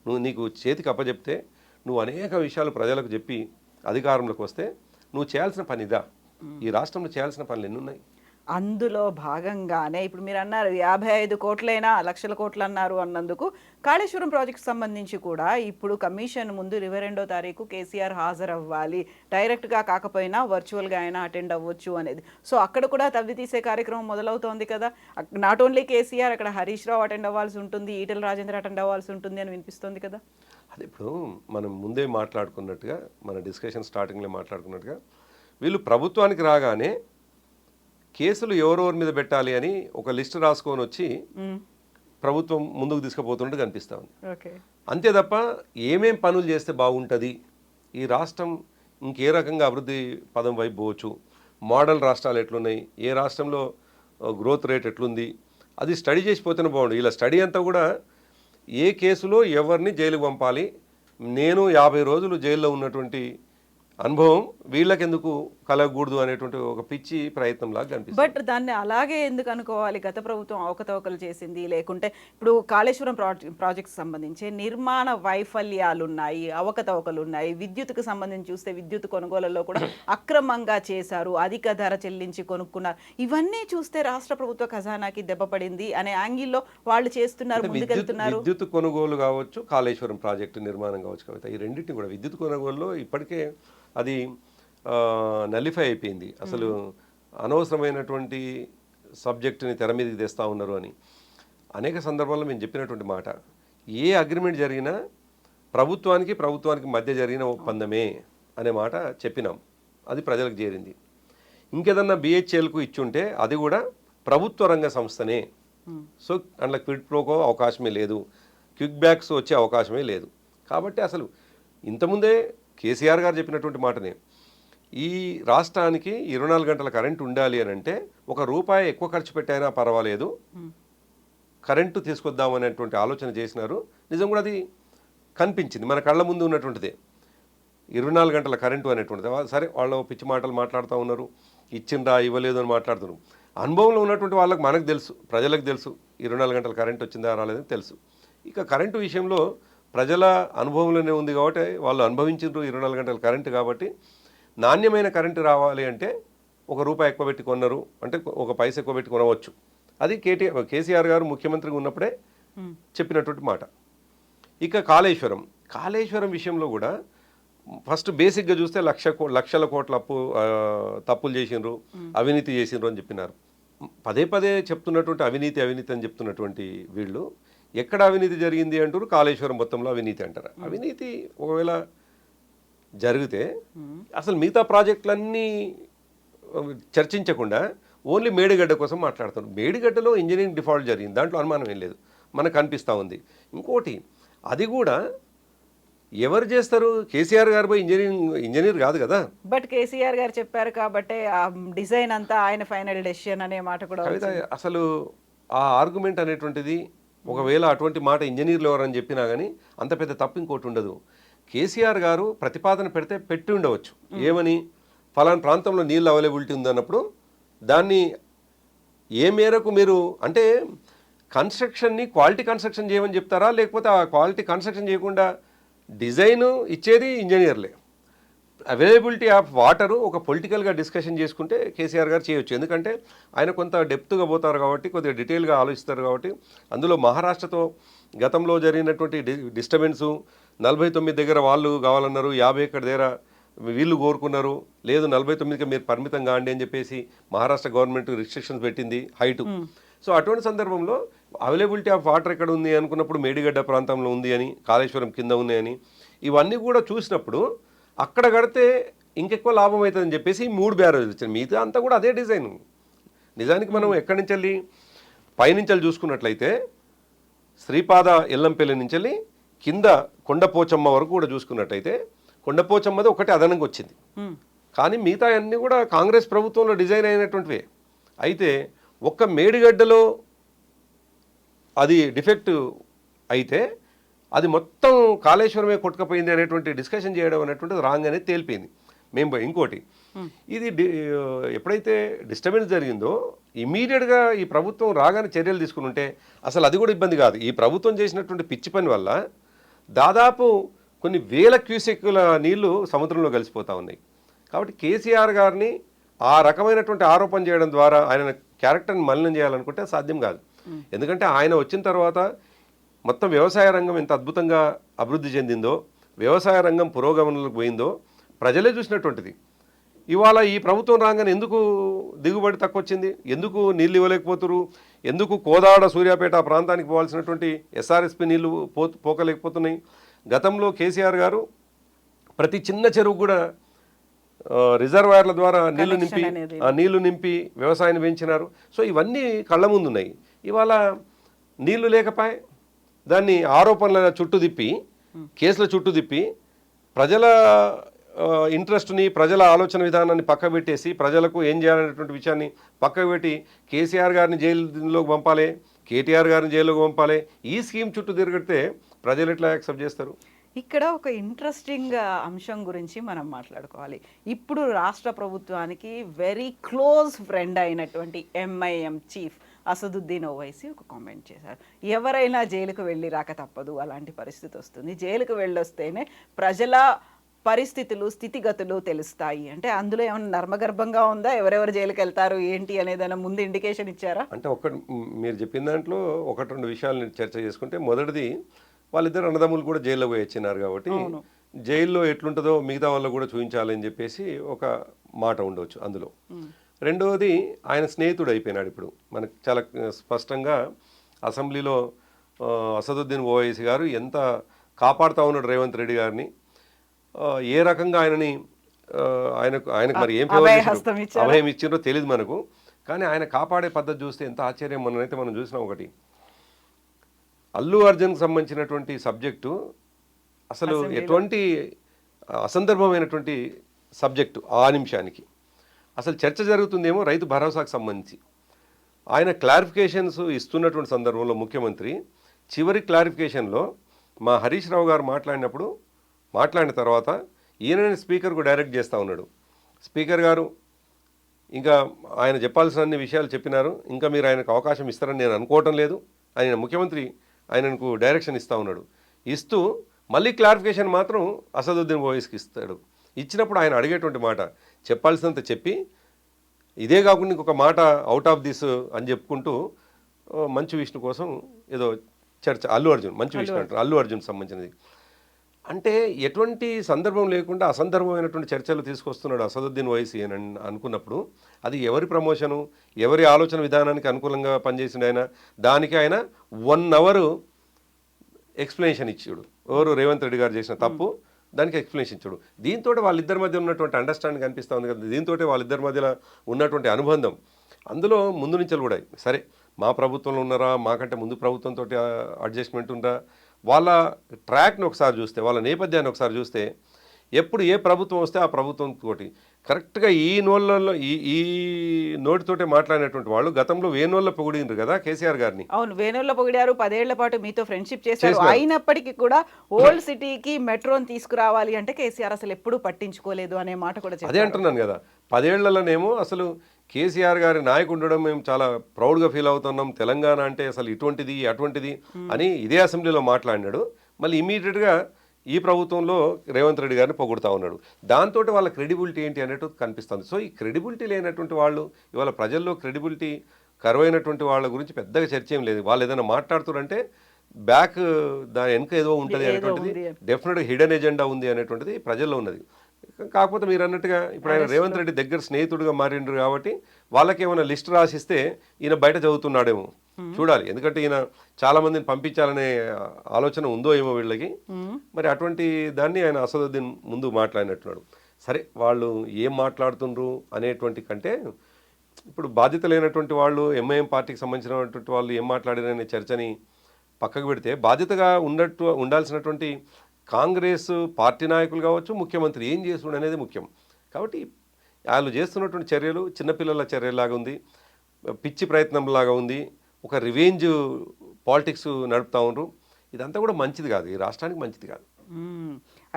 నువ్వు నీకు చేతికి అప్పచెప్తే నువ్వు అనేక విషయాలు ప్రజలకు చెప్పి అధికారంలోకి వస్తే నువ్వు చేయాల్సిన పని ఇదా? ఈ రాష్ట్రంలో చేయాల్సిన పనులు ఎన్ని ఉన్నాయి? అందులో భాగంగానే ఇప్పుడు మీరు అన్నారు 55 కోట్లైనా లక్షల కోట్లు అన్నారు అన్నందుకు కాళేశ్వరం ప్రాజెక్ట్ సంబంధించి కూడా ఇప్పుడు కమిషన్ ముందు 22వ తారీఖు కేసీఆర్ హాజరవ్వాలి, డైరెక్ట్గా కాకపోయినా వర్చువల్గా అయినా అటెండ్ అవ్వచ్చు అనేది. సో అక్కడ కూడా తవ్వి తీసే కార్యక్రమం మొదలవుతోంది కదా. నాట్ ఓన్లీ కేసీఆర్, అక్కడ హరీష్ రావు అటెండ్ అవ్వాల్సి ఉంటుంది, ఈటెల రాజేందర్ అటెండ్ అవ్వాల్సి ఉంటుంది అని వినిపిస్తుంది కదా. అది ఇప్పుడు మనం ముందే మాట్లాడుకున్నట్టుగా, మన డిస్కషన్ స్టార్టింగ్లో మాట్లాడుకున్నట్టుగా వీళ్ళు ప్రభుత్వానికి రాగానే కేసులు ఎవరెవరి మీద పెట్టాలి అని ఒక లిస్టు రాసుకొని వచ్చి ప్రభుత్వం ముందుకు తీసుకుపోతున్నట్టు కనిపిస్తూ ఉంది. అంతే తప్ప ఏమేం పనులు చేస్తే బాగుంటుంది, ఈ రాష్ట్రం ఇంకే రకంగా అభివృద్ధి పదం వైపు పోవచ్చు, మోడల్ రాష్ట్రాలు ఎట్లున్నాయి, ఏ రాష్ట్రంలో గ్రోత్ రేట్ ఎట్లుంది, అది స్టడీ చేసిపోతేనే బాగుండు. ఇలా స్టడీ అంతా కూడా ఏ కేసులో ఎవరిని జైలుకు పంపాలి, నేను 50 రోజులు జైల్లో ఉన్నటువంటి అనుభవం వీళ్ళకెందుకు కలగకూడదు అనేటువంటి ఒక పిచ్చి ప్రయత్నంలాగా కనిపిస్తుంది. బట్ దాన్ని అలాగే ఎందుకు అనుకోవాలి? గత ప్రభుత్వం అవకతవకలు చేసింది, లేకుంటే ఇప్పుడు కాళేశ్వరం ప్రాజెక్ట్ సంబంధించి నిర్మాణ వైఫల్యాలు ఉన్నాయి, అవకతవకలు ఉన్నాయి. విద్యుత్కు సంబంధించి చూస్తే విద్యుత్ కొనుగోలులో కూడా అక్రమంగా చేశారు, అధిక ధర చెల్లించి కొనుక్కున్నారు. ఇవన్నీ చూస్తే రాష్ట్ర ప్రభుత్వ ఖజానాకి దెబ్బపడింది అనే యాంగిల్లో వాళ్ళు చేస్తున్నారు, ముందుకెళ్తున్నారు. విద్యుత్ కొనుగోలు కావచ్చు, కాళేశ్వరం ప్రాజెక్టు నిర్మాణం కావచ్చు కవిత, ఈ రెండింటిని కూడా విద్యుత్ కొనుగోలులో ఇప్పటికే అది నలిఫై అయిపోయింది. అసలు అనవసరమైనటువంటి సబ్జెక్టుని తెర మీదకి తెస్తూ ఉన్నారు అని అనేక సందర్భాల్లో మేము చెప్పినటువంటి మాట. ఏ అగ్రిమెంట్ జరిగినా ప్రభుత్వానికి మధ్య జరిగిన ఒప్పందమే అనే మాట చెప్పినాం. అది ప్రజలకు చేరింది. ఇంకేదన్నా బిహెచ్ఎల్కు ఇచ్చుంటే అది కూడా ప్రభుత్వ రంగ సంస్థనే. సో అందులో క్విడ్ ప్రోకో అవకాశమే లేదు, క్విక్ బ్యాక్స్ వచ్చే అవకాశమే లేదు. కాబట్టి అసలు ఇంతకుముందే కేసీఆర్ గారు చెప్పినటువంటి మాటనే, ఈ రాష్ట్రానికి 24 గంటల కరెంటు ఉండాలి అని అంటే ₹1 ఎక్కువ ఖర్చు పెట్టైనా పర్వాలేదు, కరెంటు తీసుకొద్దామనేటువంటి ఆలోచన చేసినారు. నిజం కూడా అది కనిపించింది, మన కళ్ళ ముందు ఉన్నటువంటిదే. 24 గంటల కరెంటు అనేటువంటిది. సరే వాళ్ళు పిచ్చి మాటలు మాట్లాడుతూ ఉన్నారు, ఇచ్చిండ్రా ఇవ్వలేదు అని మాట్లాడుతున్నారు. అనుభవంలో ఉన్నటువంటి వాళ్ళకి మనకు తెలుసు, ప్రజలకు తెలుసు 24 గంటల కరెంటు వచ్చిందా రాలేదని తెలుసు. ఇక కరెంటు విషయంలో ప్రజల అనుభవంలోనే ఉంది కాబట్టి వాళ్ళు అనుభవించారు 24 గంటల కరెంటు. కాబట్టి నాణ్యమైన కరెంటు రావాలి అంటే ₹1 ఎక్కువ పెట్టి కొన్నారు అంటే ₹1 ఎక్కువ పెట్టి కొనవచ్చు. అది కేసీఆర్ గారు ముఖ్యమంత్రిగా ఉన్నప్పుడే చెప్పినటువంటి మాట. ఇక కాళేశ్వరం విషయంలో కూడా ఫస్ట్ బేసిక్గా చూస్తే లక్షల కోట్ల తప్పులు చేసిండ్రు, అవినీతి చేసిండ్రు అని చెప్పినారు. పదే చెప్తున్నటువంటి అవినీతి అని చెప్తున్నటువంటి వీళ్ళు ఎక్కడ అవినీతి జరిగింది అంటారు, కాళేశ్వరం మొత్తంలో అవినీతి అంటారు. అవినీతి ఒకవేళ జరిగితే అసలు మిగతా ప్రాజెక్టులన్నీ చర్చించకుండా ఓన్లీ మేడిగడ్డ కోసం మాట్లాడుతారు. మేడిగడ్డలో ఇంజనీరింగ్ డిఫాల్ట్ జరిగింది, దాంట్లో అనుమానం ఏం లేదు, మనకు అనిపిస్తూ ఉంది. ఇంకోటి అది కూడా ఎవరు చేస్తారు? కేసీఆర్ గారు పోయి ఇంజనీర్ కాదు కదా. బట్ కేసీఆర్ గారు చెప్పారు కాబట్టి ఆ డిజైన్ అంతా ఆయన ఫైనల్ డెసిషన్ అనే మాట కూడా అసలు ఆ ఆర్గ్యుమెంట్ అనేటువంటిది ఒకవేళ అటువంటి మాట ఇంజనీర్లు ఎవరని చెప్పినా కానీ అంత పెద్ద తప్పు ఇంకోటి ఉండదు. కేసీఆర్ గారు ప్రతిపాదన పెట్టి ఉండవచ్చు, ఏమని ఫలానా ప్రాంతంలో నీళ్ళు అవైలబిలిటీ ఉందన్నప్పుడు దాన్ని ఏ మేరకు మీరు అంటే కన్స్ట్రక్షన్ని క్వాలిటీ కన్స్ట్రక్షన్ చేయమని చెప్తారా, లేకపోతే ఆ క్వాలిటీ కన్స్ట్రక్షన్ చేయకుండా డిజైన్ ఇచ్చేది ఇంజనీర్లే. అవైలబిలిటీ ఆఫ్ వాటరు ఒక పొలిటికల్గా డిస్కషన్ చేసుకుంటే కేసీఆర్ గారు చేయొచ్చు, ఎందుకంటే ఆయన కొంత డెప్త్గా పోతారు కాబట్టి, కొద్దిగా డీటెయిల్గా ఆలోచిస్తారు కాబట్టి. అందులో మహారాష్ట్రతో గతంలో జరిగినటువంటి డిస్టర్బెన్సు 49 దగ్గర వాళ్ళు కావాలన్నారు, 50 ఎకర్ దగ్గర వీళ్ళు కోరుకున్నారు, లేదు 49కి మీరు పరిమితం కాండి అని చెప్పేసి మహారాష్ట్ర గవర్నమెంట్ రిస్ట్రిక్షన్స్ పెట్టింది హైటు. సో అటువంటి సందర్భంలో అవైలబిలిటీ ఆఫ్ వాటర్ ఎక్కడ ఉంది అనుకున్నప్పుడు మేడిగడ్డ ప్రాంతంలో ఉంది అని, కాళేశ్వరం కింద ఉంది అని, ఇవన్నీ కూడా చూసినప్పుడు అక్కడ కడితే ఇంకెక్కువ లాభం అవుతుందని చెప్పేసి 3 బ్యారేజ్లు వచ్చాయి. మిగతా అంతా కూడా అదే డిజైన్. నిజానికి మనం ఎక్కడి నుంచి వెళ్ళి పైనుంచి చూసుకున్నట్లయితే శ్రీపాద ఎల్లంపల్లి నుంచి వెళ్ళి కింద కొండపోచమ్మ వరకు కూడా చూసుకున్నట్టయితే కొండపోచమ్మది ఒకటి అదనంగా వచ్చింది. కానీ మిగతా అన్నీ కూడా కాంగ్రెస్ ప్రభుత్వంలో డిజైన్ అయినటువంటివే. అయితే ఒక్క మేడిగడ్డలో అది డిఫెక్ట్ అయితే అది మొత్తం కాళేశ్వరమే కొట్టుకపోయింది అనేటువంటి డిస్కషన్ చేయడం అనేటువంటిది రాంగ్ అనేది తేలిపోయింది. మేము ఇంకోటి ఇది ఎప్పుడైతే డిస్టర్బెన్స్ జరిగిందో ఇమీడియట్గా ఈ ప్రభుత్వం రాగానే చర్యలు తీసుకుని ఉంటే అసలు అది కూడా ఇబ్బంది కాదు. ఈ ప్రభుత్వం చేసినటువంటి పిచ్చి పని వల్ల దాదాపు కొన్ని వేల క్యూసెక్కుల నీళ్లు సముద్రంలో కలిసిపోతూ ఉన్నాయి. కాబట్టి కేసీఆర్ గారిని ఆ రకమైనటువంటి ఆరోపణ చేయడం ద్వారా ఆయన క్యారెక్టర్ని మలినం చేయాలనుకుంటే సాధ్యం కాదు. ఎందుకంటే ఆయన వచ్చిన తర్వాత మొత్తం వ్యవసాయ రంగం ఎంత అద్భుతంగా అభివృద్ధి చెందిందో, వ్యవసాయ రంగం పురోగమనంలోకి పోయిందో ప్రజలే చూసినటువంటిది. ఇవాళ ఈ ప్రభుత్వం రాగానే ఎందుకు దిగుబడి తక్కువ వచ్చింది, ఎందుకు నీళ్ళు ఇవ్వలేకపోతున్నారు, ఎందుకు కోదాడ సూర్యాపేట ప్రాంతానికి పోవాల్సినటువంటి ఎస్ఆర్ఎస్పి నీళ్లు పోకలేకపోతున్నాయి. గతంలో కేసీఆర్ గారు ప్రతి చిన్న చెరువు కూడా రిజర్వాయర్ల ద్వారా నీళ్లు నింపి వ్యవసాయాన్ని పెంచినారు. సో ఇవన్నీ కళ్ళ ముందు ఉన్నాయి. ఇవాళ నీళ్లు లేకపోయి దాన్ని ఆరోపణల చుట్టూ తిప్పి, కేసుల చుట్టూ తిప్పి, ప్రజల ఇంట్రెస్ట్ని, ప్రజల ఆలోచన విధానాన్ని పక్కకు పెట్టేసి ప్రజలకు ఏం చేయాలనేటువంటి విషయాన్ని పక్కకు పెట్టి కేసీఆర్ గారిని జైలులోకి పంపాలి, కేటీఆర్ గారిని జైలులోకి పంపాలి, ఈ స్కీమ్ చుట్టూ తిరిగితే ప్రజలు ఎట్లా యాక్సెప్ట్ చేస్తారు? ఇక్కడ ఒక ఇంట్రెస్టింగ్ అంశం గురించి మనం మాట్లాడుకోవాలి. ఇప్పుడు రాష్ట్ర ప్రభుత్వానికి వెరీ క్లోజ్ ఫ్రెండ్ అయినటువంటి ఎంఐఎం చీఫ్ అసదుద్దీన్ ఓవైసీ ఒక కామెంట్ చేశారు. ఎవరైనా జైలుకు వెళ్ళి రాక తప్పదు, అలాంటి పరిస్థితి వస్తుంది, జైలుకు వెళ్ళొస్తేనే ప్రజల పరిస్థితులు, స్థితిగతులు తెలుస్తాయి. అంటే అందులో ఏమైనా నర్మగర్భంగా ఉందా? ఎవరెవరు జైలుకి వెళ్తారు ఏంటి అనేదైనా ముందు ఇండికేషన్ ఇచ్చారా? అంటే మీరు చెప్పిన దాంట్లో 1-2 విషయాలు చర్చ చేసుకుంటే, మొదటిది వాళ్ళిద్దరు అన్నదమ్ములు కూడా జైల్లో పోయి వచ్చినారు కాబట్టి జైల్లో ఎట్లుంటుందో మిగతా వాళ్ళు కూడా చూపించాలని చెప్పేసి ఒక మాట ఉండవచ్చు అందులో. రెండవది ఆయన స్నేహితుడు అయిపోయినాడు. ఇప్పుడు మనకు చాలా స్పష్టంగా అసెంబ్లీలో అసదుద్దీన్ ఓవైసీ గారు ఎంత కాపాడుతూ ఉన్నాడు రేవంత్ రెడ్డి గారిని, ఏ రకంగా ఆయనకు మరి ఏం అభయం ఇచ్చిందో తెలియదు మనకు. కానీ ఆయన కాపాడే పద్ధతి చూస్తే ఎంత ఆశ్చర్యం. మనమైతే మనం చూసినాం. ఒకటి అల్లు అర్జున్కి సంబంధించినటువంటి సబ్జెక్టు అసలు ఎటువంటి అసందర్భమైనటువంటి సబ్జెక్టు. ఆ నిమిషానికి అసలు చర్చ జరుగుతుందేమో రైతు భరోసాకు సంబంధించి. ఆయన క్లారిఫికేషన్స్ ఇస్తున్నటువంటి సందర్భంలో ముఖ్యమంత్రి చివరి క్లారిఫికేషన్లో మా హరీష్ రావు గారు మాట్లాడిన తర్వాత ఈయనని స్పీకర్కు డైరెక్ట్ చేస్తూ ఉన్నాడు. స్పీకర్ గారు ఇంకా ఆయన చెప్పాల్సిన అన్ని విషయాలు చెప్పినారు, ఇంకా మీరు ఆయనకు అవకాశం ఇస్తారని నేను అనుకోవటం లేదు. ఆయన ముఖ్యమంత్రి ఆయనకు డైరెక్షన్ ఇస్తూ ఉన్నాడు. ఇస్తూ మళ్ళీ క్లారిఫికేషన్ మాత్రం అసదుద్దీన్ ఓవైసీకి ఇస్తాడు. ఇచ్చినప్పుడు ఆయన అడిగేటువంటి మాట చెప్పాల్సినంత చెప్పి, ఇదే కాకుండా ఇంకొక మాట అవుట్ ఆఫ్ దిస్ అని చెప్పుకుంటూ మంచు విష్ణు కోసం ఏదో చర్చ, మంచు విష్ణు అంటారు, అల్లు అర్జున్ సంబంధించినది. అంటే ఎటువంటి సందర్భం లేకుండా అసందర్భమైనటువంటి చర్చలు తీసుకొస్తున్నాడు అసదుద్దీన్ ఓవైసీ అని అనుకున్నప్పుడు అది ఎవరి ప్రమోషను, ఎవరి ఆలోచన విధానానికి అనుకూలంగా పనిచేసిండు ఆయన? దానికి ఆయన 1 అవర్ ఎక్స్ప్లెనేషన్ ఇచ్చాడు. ఎవరు? రేవంత్ రెడ్డి గారు చేసిన తప్పు, దానికి ఎక్స్ప్లెనేషన్ ఇచ్చాడు. దీంతో వాళ్ళిద్దరి మధ్య ఉన్నటువంటి అండర్స్టాండింగ్ కనిపిస్తూ ఉంది కదా. దీంతో వాళ్ళిద్దరి మధ్యలో ఉన్నటువంటి అనుబంధం అందులో ముందు నుంచి కూడా సరే మా ప్రభుత్వంలో ఉన్నారా, మాకంటే ముందు ప్రభుత్వంతో అడ్జస్ట్మెంట్ ఉందా, వాళ్ళ ట్రాక్ని ఒకసారి చూస్తే, వాళ్ళ నేపథ్యాన్ని ఒకసారి చూస్తే, ఎప్పుడు ఏ ప్రభుత్వం వస్తే ఆ ప్రభుత్వంతో కరెక్ట్గా ఈ నోటితోటే మాట్లాడినటువంటి వాళ్ళు గతంలో వేణువల్ల పొగిడినారు కదా కేసీఆర్ గారిని. అవును, వేణువల్ల పొగిడారు, 10 ఏళ్ల పాటు మీతో ఫ్రెండ్షిప్ చేశారు. అయినప్పటికీ కూడా ఓల్డ్ సిటీకి మెట్రోని తీసుకురావాలి అంటే కేసీఆర్ అసలు ఎప్పుడూ పట్టించుకోలేదు అనే మాట కూడా చెప్పారు. అదే అంటున్నాను కదా, 10 ఏళ్లలోనేమో అసలు కేసీఆర్ గారి నాయకుడు ఉండడం మేము చాలా ప్రౌడ్గా ఫీల్ అవుతున్నాం, తెలంగాణ అంటే అసలు ఇటువంటిది అటువంటిది అని ఇదే అసెంబ్లీలో మాట్లాడినాడు. మళ్ళీ ఇమీడియట్గా ఈ ప్రభుత్వంలో రేవంత్ రెడ్డి గారిని పొగుడుతూ ఉన్నాడు. దాంతో వాళ్ళ క్రెడిబిలిటీ ఏంటి అనేట్టు కనిపిస్తుంది. సో ఈ క్రెడిబిలిటీ లేనటువంటి వాళ్ళు ఇవాళ ప్రజల్లో క్రెడిబిలిటీ కరువైనటువంటి వాళ్ళ గురించి పెద్దగా చర్చ ఏం లేదు. వాళ్ళు ఏదైనా మాట్లాడుతారంటే బ్యాక్ దాని వెనుక ఏదో ఉంటుంది అనేటువంటిది, డెఫినెట్గా హిడెన్ ఎజెండా ఉంది అనేటువంటిది ప్రజల్లో ఉన్నది. కాకపోతే మీరు అన్నట్టుగా ఇప్పుడు ఆయన రేవంత్ రెడ్డి దగ్గర స్నేహితుడిగా మారిండ్రు కాబట్టి వాళ్ళకి ఏమైనా లిస్ట్ రాసిస్తే ఈయన బయట చదువుతున్నాడేమో చూడాలి. ఎందుకంటే ఈయన చాలా మందిని పంపించాలనే ఆలోచన ఉందో ఏమో వీళ్ళకి. మరి అటువంటి దాన్ని ఆయన అసదుద్దీన్ ముందు మాట్లాడినట్టున్నాడు. సరే, వాళ్ళు ఏం మాట్లాడుతుండ్రు అనేటువంటి కంటే ఇప్పుడు బాధ్యత లేనటువంటి వాళ్ళు ఎంఐఎం పార్టీకి సంబంధించినటువంటి వాళ్ళు ఏం మాట్లాడారనే చర్చని పక్కకు పెడితే బాధ్యతగా ఉండాల్సినటువంటి కాంగ్రెస్ పార్టీ నాయకులు కావచ్చు, ముఖ్యమంత్రి ఏం చేస్తుండ అనేది ముఖ్యం. కాబట్టి వాళ్ళు చేస్తున్నటువంటి చర్యలు చిన్నపిల్లల చర్యలాగా ఉంది, పిచ్చి ప్రయత్నంలాగా ఉంది, ఒక రివెంజ్ పాలిటిక్స్ నడుపుతా ఉన్నారు. ఇదంతా కూడా మంచిది కాదు, ఈ రాష్ట్రానికి మంచిది కాదు.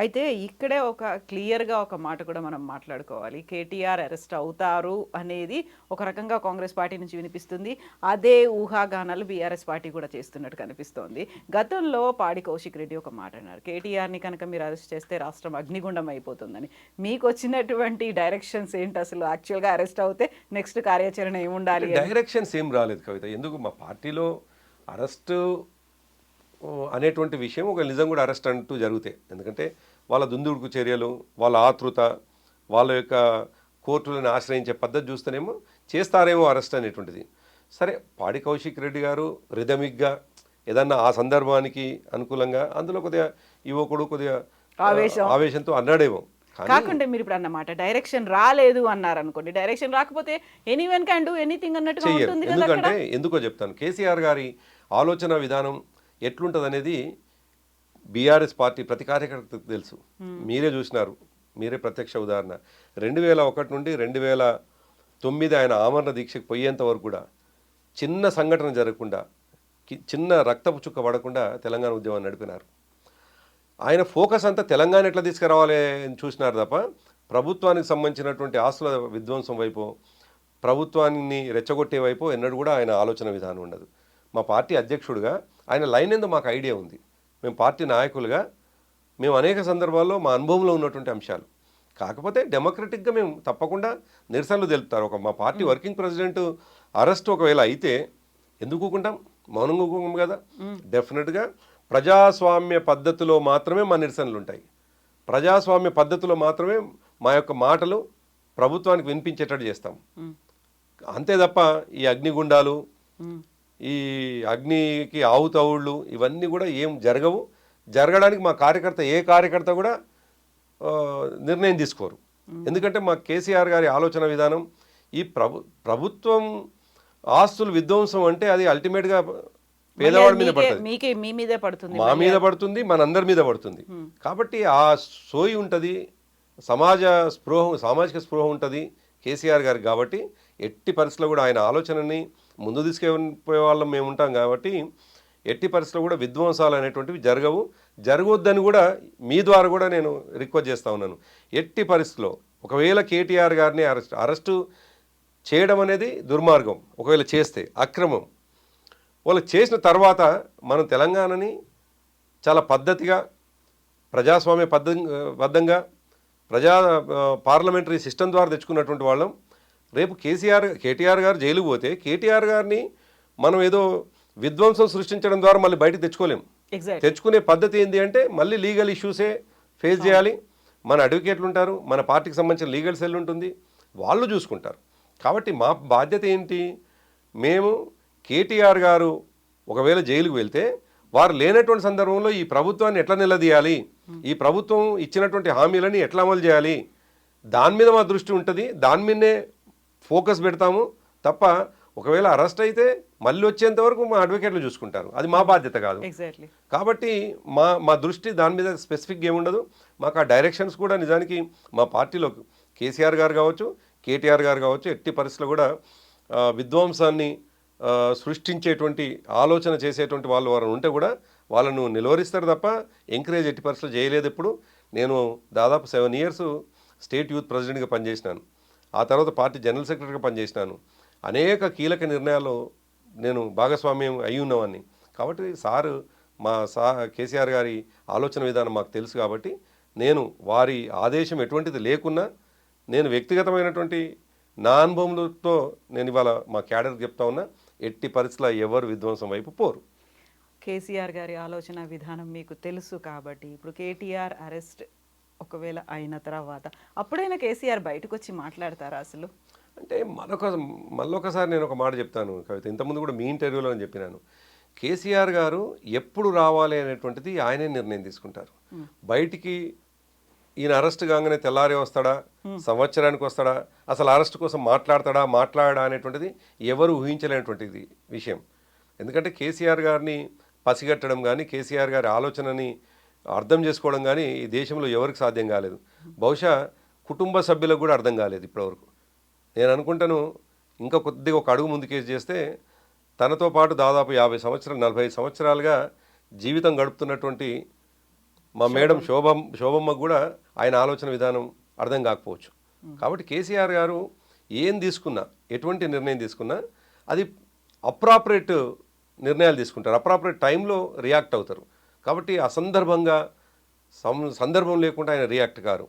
అయితే ఇక్కడే ఒక క్లియర్గా ఒక మాట కూడా మనం మాట్లాడుకోవాలి. కేటీఆర్ అరెస్ట్ అవుతారు అనేది ఒక రకంగా కాంగ్రెస్ పార్టీ నుంచి వినిపిస్తుంది. అదే ఊహాగానాలు బీఆర్ఎస్ పార్టీ కూడా చేస్తున్నట్టు కనిపిస్తోంది. గతంలో పాడి కౌశిక్ రెడ్డి ఒక మాట అన్నారు, కేటీఆర్ని కనుక మీరు అరెస్ట్ చేస్తే రాష్ట్రం అగ్నిగుండం అయిపోతుందని. మీకు వచ్చినటువంటి డైరెక్షన్స్ ఏంటి అసలు? యాక్చువల్గా అరెస్ట్ అవుతే నెక్స్ట్ కార్యాచరణ ఏముండాలి? డైరెక్షన్స్ ఏం రాలేదు కవిత. ఎందుకు మా పార్టీలో అరెస్టు అనేటువంటి విషయం ఒక నిజం కూడా అరెస్ట్ అంటూ జరుగుతాయి. ఎందుకంటే వాళ్ళ దుందుడుకు చర్యలు, వాళ్ళ ఆతృత, వాళ్ళ యొక్క కోర్టులను ఆశ్రయించే పద్ధతి చూస్తేనేమో చేస్తారేమో అరెస్ట్ అనేటువంటిది. సరే, పాడి కౌశిక్ రెడ్డి గారు రిథమిక్గా ఏదన్నా ఆ సందర్భానికి అనుకూలంగా అందులో కొద్దిగా యువకుడు కొద్దిగా ఆవేశంతో అన్నాడేమో. కాకుండా మీరు ఇప్పుడు అన్నమాట డైరెక్షన్ రాలేదు అన్నారు అనుకోండి, డైరెక్షన్ రాకపోతే ఎనీవన్ క్యాన్ డూ ఎనీథింగ్ అన్నట్టుగా ఉంటుంది. ఎందుకంటే ఎందుకో చెప్తాను, కేసీఆర్ గారి ఆలోచన విధానం ఎట్లుంటుంది అనేది బీఆర్ఎస్ పార్టీ ప్రతి కార్యకర్తకు తెలుసు. మీరే చూసినారు, మీరే ప్రత్యక్ష ఉదాహరణ. 2001 నుండి 2009 ఆయన ఆమరణ దీక్షకు పోయేంత వరకు కూడా చిన్న సంఘటన జరగకుండా, చిన్న రక్తపు చుక్క పడకుండా తెలంగాణ ఉద్యమాన్ని నడిపినారు. ఆయన ఫోకస్ అంతా తెలంగాణ ఎట్లా తీసుకురావాలి అని చూసినారు తప్ప ప్రభుత్వానికి సంబంధించినటువంటి ఆస్తుల విధ్వంసం వైపు, ప్రభుత్వాన్ని రెచ్చగొట్టే వైపు ఎన్నడూ కూడా ఆయన ఆలోచన విధానం ఉండదు. మా పార్టీ అధ్యక్షుడిగా ఆయన లైన్ ఏందో మాకు ఐడియా ఉంది. మేము పార్టీ నాయకులుగా మేము అనేక సందర్భాల్లో మా అనుభవంలో ఉన్నటువంటి అంశాలు. కాకపోతే డెమోక్రటిక్గా మేము తప్పకుండా నిరసనలు తెలుపుతారు. మా పార్టీ వర్కింగ్ ప్రెసిడెంట్ అరెస్ట్ ఒకవేళ అయితే ఎందుకు ఊకుంటాం? మౌనంగా ఊకుంటాం కదా. డెఫినెట్గా ప్రజాస్వామ్య పద్ధతిలో మాత్రమే మా నిరసనలు ఉంటాయి. ప్రజాస్వామ్య పద్ధతిలో మాత్రమే మా యొక్క మాటలు ప్రభుత్వానికి వినిపించేటట్టు చేస్తాం. అంతే తప్ప ఈ అగ్నిగుండాలు, ఈ అగ్నికి ఆవుతవుళ్ళు ఇవన్నీ కూడా ఏం జరగవు. జరగడానికి మా కార్యకర్త ఏ కార్యకర్త కూడా నిర్ణయం తీసుకోరు. ఎందుకంటే మా కేసీఆర్ గారి ఆలోచన విధానం ఈ ప్రభుత్వం ఆస్తులు విధ్వంసం అంటే అది అల్టిమేట్గా పేదవాడి మీద పడుతుంది, మా మీద పడుతుంది, మనందరి మీద పడుతుంది. కాబట్టి ఆ సోయి ఉంటుంది, సామాజిక స్పృహ ఉంటుంది కేసీఆర్ గారికి. కాబట్టి ఎట్టి పరిస్థితుల్లో కూడా ఆయన ఆలోచనని ముందు తీసుకెళ్ళిపోయే వాళ్ళం మేము ఉంటాం. కాబట్టి ఎట్టి పరిస్థితుల్లో కూడా విధ్వంసాలు అనేటువంటివి జరగవద్దని కూడా మీ ద్వారా కూడా నేను రిక్వెస్ట్ చేస్తూ ఉన్నాను. ఎట్టి పరిస్థితుల్లో ఒకవేళ కేటీఆర్ గారిని అరెస్టు చేయడం అనేది దుర్మార్గం. ఒకవేళ చేస్తే అక్రమం. వాళ్ళకి చేసిన తర్వాత మనం తెలంగాణని చాలా పద్ధతిగా ప్రజాస్వామ్య బద్ధంగా పార్లమెంటరీ సిస్టమ్ ద్వారా తెచ్చుకున్నటువంటి వాళ్ళం. రేపు కేటీఆర్ గారు జైలుకు పోతే కేటీఆర్ గారిని మనం ఏదో విధ్వంసం సృష్టించడం ద్వారా మళ్ళీ బయటకు తెచ్చుకోలేము. తెచ్చుకునే పద్ధతి ఏంటి అంటే మళ్ళీ లీగల్ ఇష్యూసే ఫేస్ చేయాలి. మన అడ్వకేట్లు ఉంటారు, మన పార్టీకి సంబంధించిన లీగల్ సెల్ ఉంటుంది, వాళ్ళు చూసుకుంటారు. కాబట్టి మా బాధ్యత ఏంటి? మేము కేటీఆర్ గారు ఒకవేళ జైలుకు వెళ్తే వారు లేనటువంటి సందర్భంలో ఈ ప్రభుత్వాన్ని ఎట్లా నిలదీయాలి, ఈ ప్రభుత్వం ఇచ్చినటువంటి హామీలని ఎట్లా అమలు చేయాలి, దాని మీద మా దృష్టి ఉంటుంది. దాని మీదనే ఫోకస్ పెడతాము తప్ప ఒకవేళ అరెస్ట్ అయితే మళ్ళీ వచ్చేంత వరకు మా అడ్వకేట్లు చూసుకుంటారు. అది మా బాధ్యత కాదు. కాబట్టి మా దృష్టి దాని మీద స్పెసిఫిక్గా ఏముండదు. మాకు ఆ డైరెక్షన్స్ కూడా నిజానికి మా పార్టీలో కేసీఆర్ గారు కావచ్చు, కేటీఆర్ గారు కావచ్చు ఎట్టి పరిస్థితుల్లో కూడా విధ్వంసాన్ని సృష్టించేటువంటి ఆలోచన చేసేటువంటి వారు ఉంటే కూడా వాళ్ళను నిలువరిస్తారు తప్ప ఎంకరేజ్ ఎట్టి పరిస్థితులు చేయలేదు. ఇప్పుడు నేను దాదాపు 7 years స్టేట్ యూత్ ప్రెసిడెంట్గా పనిచేసినాను. ఆ తర్వాత పార్టీ జనరల్ సెక్రటరీగా పనిచేసినాను. అనేక కీలక నిర్ణయాలు నేను భాగస్వామ్యం అయి ఉన్నవాన్ని. కాబట్టి కేసీఆర్ గారి ఆలోచన విధానం మాకు తెలుసు. కాబట్టి నేను వారి ఆదేశం ఎటువంటిది లేకున్నా నేను వ్యక్తిగతమైనటువంటి నా అనుభవంతో నేను ఇవాళ మా క్యాడర్కి చెప్తా ఉన్నా, ఎట్టి పరిస్థితుల్లో ఎవరు విధ్వంసం వైపు పోరు. కేసీఆర్ గారి ఆలోచన విధానం మీకు తెలుసు కాబట్టి ఇప్పుడు కేటీఆర్ అరెస్ట్ ఒకవేళ అయిన తర్వాత అప్పుడైనా కేసీఆర్ బయటకు వచ్చి మాట్లాడతారా అసలు? అంటే మళ్ళొకసారి నేను ఒక మాట చెప్తాను కవిత, ఇంతకుముందు కూడా మీ ఇంటర్వ్యూలో అని చెప్పినాను. కేసీఆర్ గారు ఎప్పుడు రావాలి అనేటువంటిది ఆయనే నిర్ణయం తీసుకుంటారు. బయటికి ఈయన అరెస్ట్ కాగానే తెల్లారే వస్తాడా, సంవత్సరానికి వస్తాడా, అసలు అరెస్ట్ కోసం మాట్లాడా అనేటువంటిది ఎవరు ఊహించలేనటువంటిది విషయం. ఎందుకంటే కేసీఆర్ గారిని పసిగట్టడం కానీ, కేసీఆర్ గారి ఆలోచనని అర్థం చేసుకోవడం కానీ ఈ దేశంలో ఎవరికి సాధ్యం కాలేదు. బహుశా కుటుంబ సభ్యులకు కూడా అర్థం కాలేదు ఇప్పటివరకు. నేను అనుకుంటాను ఇంకా కొద్దిగా ఒక అడుగు ముందుకేసి చేస్తే తనతో పాటు దాదాపు 50 సంవత్సరాలు 45 సంవత్సరాలుగా జీవితం గడుపుతున్నటువంటి మా మేడం శోభమ్మకు కూడా ఆయన ఆలోచన విధానం అర్థం కాకపోవచ్చు. కాబట్టి కేసీఆర్ గారు ఏం తీసుకున్నా, ఎటువంటి నిర్ణయం తీసుకున్నా అది అప్రాపరేట్ నిర్ణయాలు తీసుకుంటారు, అప్రాపరేట్ టైంలో రియాక్ట్ అవుతారు. కాబట్టి అసందర్భంగా సందర్భం లేకుండా ఆయన రియాక్ట్ కారు.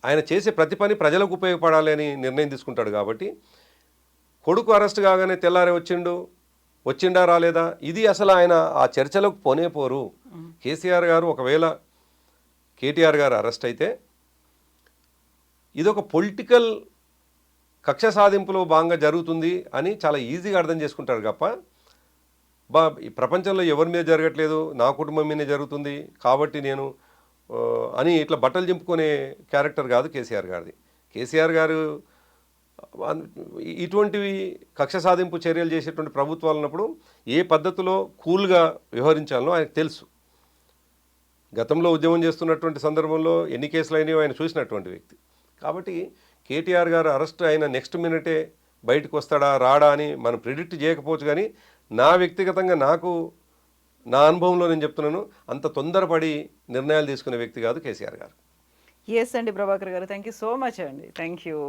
ఆయన చేసే ప్రతి పని ప్రజలకు ఉపయోగపడాలి అని నిర్ణయం తీసుకుంటాడు. కాబట్టి కొడుకు అరెస్ట్ కాగానే తెల్లారే వచ్చిండా రాలేదా, ఇది అసలు ఆయన ఆ చర్చలకు పోరు. కేసీఆర్ గారు ఒకవేళ కేటీఆర్ గారు అరెస్ట్ అయితే ఇదొక పొలిటికల్ కక్ష సాధింపులో భాగంగా జరుగుతుంది అని చాలా ఈజీగా అర్థం చేసుకుంటారు తప్ప ఈ ప్రపంచంలో ఎవరి మీద జరగట్లేదు, నా కుటుంబం మీదే జరుగుతుంది కాబట్టి నేను అని ఇట్లా బట్టలు చింపుకునే క్యారెక్టర్ కాదు కేసీఆర్ గారిది. కేసీఆర్ గారు ఇటువంటివి కక్ష సాధింపు చర్యలు చేసేటువంటి ప్రభుత్వాలు ఉన్నప్పుడు ఏ పద్ధతిలో కూల్గా వ్యవహరించాలనో ఆయనకు తెలుసు. గతంలో ఉద్యమం చేస్తున్నటువంటి సందర్భంలో ఎన్ని కేసులు అయినాయో ఆయన చూసినటువంటి వ్యక్తి. కాబట్టి కేటీఆర్ గారు అరెస్ట్ అయిన నెక్స్ట్ మినిటే బయటకు వస్తాడా రాడా అని మనం ప్రిడిక్ట్ చేయకపోవచ్చు. కానీ నా వ్యక్తిగతంగా నా అనుభవంలో నేను చెప్తున్నాను, అంత తొందరపడి నిర్ణయాలు తీసుకునే వ్యక్తి కాదు కేసీఆర్ గారు. ఎస్ అండి ప్రభాకర్ గారు, థ్యాంక్ యూ సో మచ్ అండి. Thank you.